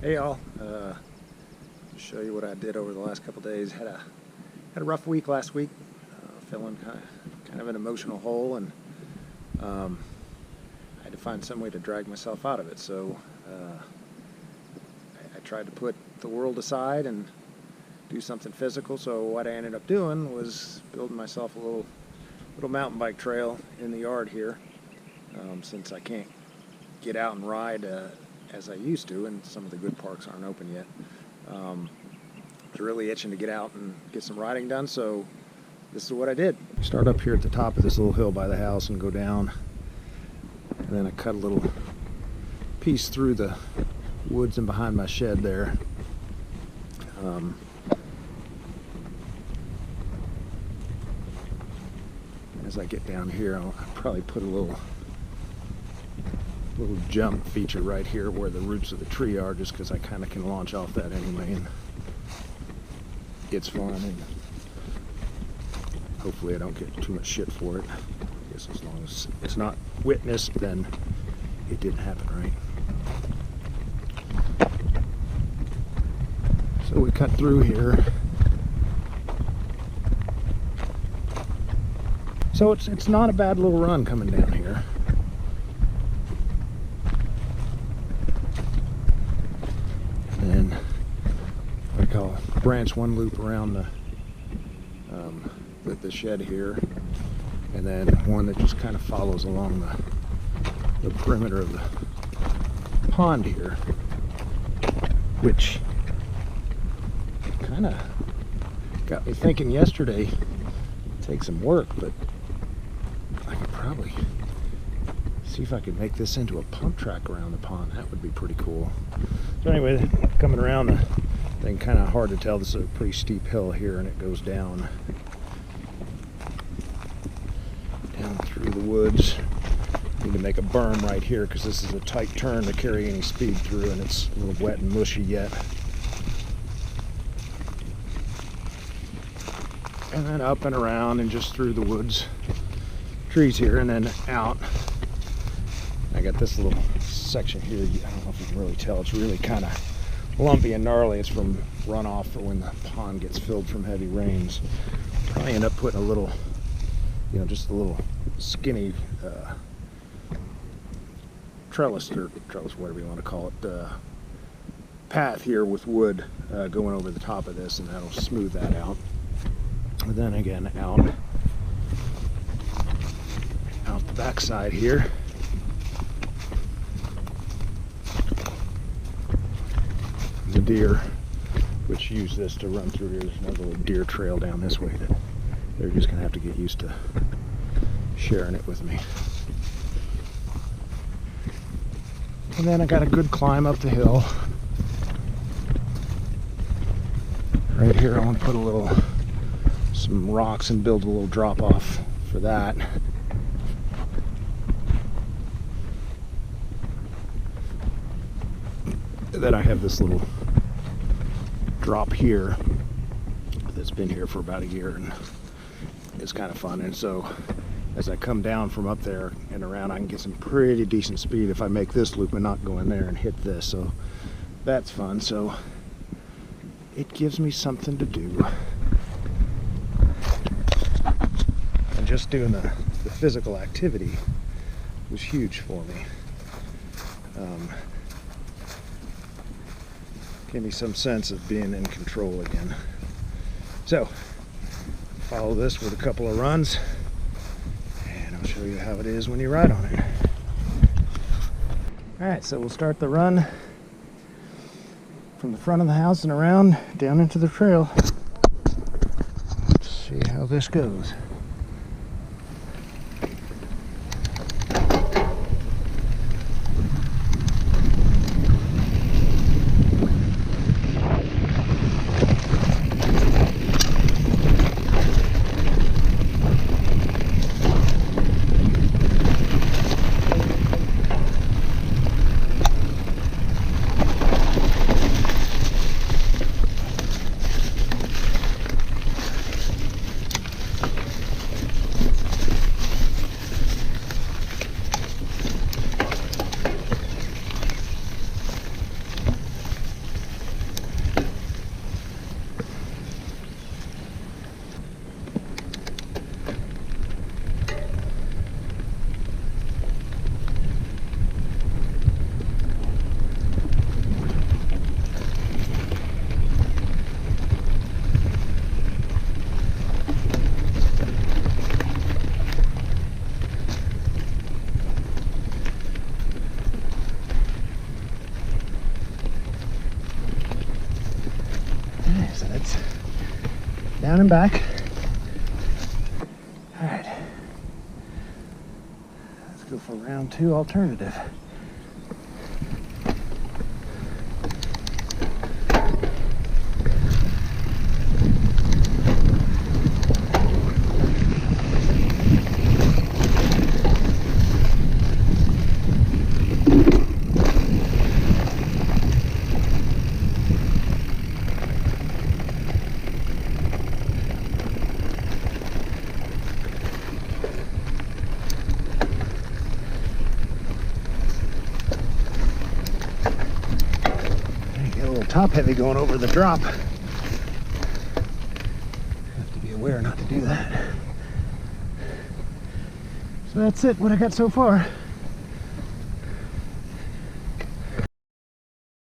Hey y'all, to show you what I did over the last couple days. Had a rough week last week. Fell in kind of an emotional hole, and I had to find some way to drag myself out of it. So I tried to put the world aside and do something physical. So what I ended up doing was building myself a little mountain bike trail in the yard here, since I can't get out and ride as I used to, and some of the good parks aren't open yet. I was really itching to get out and get some riding done, so this is what I did. Start up here at the top of this little hill by the house and go down, and then I cut a little piece through the woods and behind my shed there. As I get down here, I'll probably put a little jump feature right here where the roots of the tree are, just because I kind of can launch off that anyway, and it's fun, and hopefully I don't get too much shit for it. I guess as long as it's not witnessed, then it didn't happen, right? So we cut through here. So it's not a bad little run coming down here. And like I'll branch one loop around the shed here, and then one that just kind of follows along the perimeter of the pond here, which kind of got me thinking yesterday. It'd take some work, but I could probably see if I could make this into a pump track around the pond. That would be pretty cool. So anyway, coming around the thing, kind of hard to tell. This is a pretty steep hill here, and it goes down through the woods. Need to make a berm right here because this is a tight turn to carry any speed through, and it's a little wet and mushy yet. And then up and around and just through the woods, trees here, and then out. I got this little section here. I don't know if you can really tell. It's really kind of lumpy and gnarly. It's from runoff for when the pond gets filled from heavy rains. Probably end up putting a little, just a little skinny trellis, whatever you want to call it, path here with wood going over the top of this, and that'll smooth that out. And then again, out the backside here. The deer, which use this to run through here. There's another little deer trail down this way that they're just gonna have to get used to sharing it with me. And then I got a good climb up the hill. Right here I want to put some rocks and build a little drop off for that. Then I have this little drop here that's been here for about a year, and it's kind of fun. And so as I come down from up there and around, I can get some pretty decent speed if I make this loop and not go in there and hit this. So that's fun. So it gives me something to do. And just doing the physical activity was huge for me. Give me some sense of being in control again. So follow this with a couple of runs, and I'll show you how it is when you ride on it. Alright, so we'll start the run from the front of the house and around down into the trail. Let's see how this goes. Okay, so that's down and back. All right, let's go for round 2 alternative. Top heavy going over the drop. Have to be aware not to do that. So that's it, what I got so far.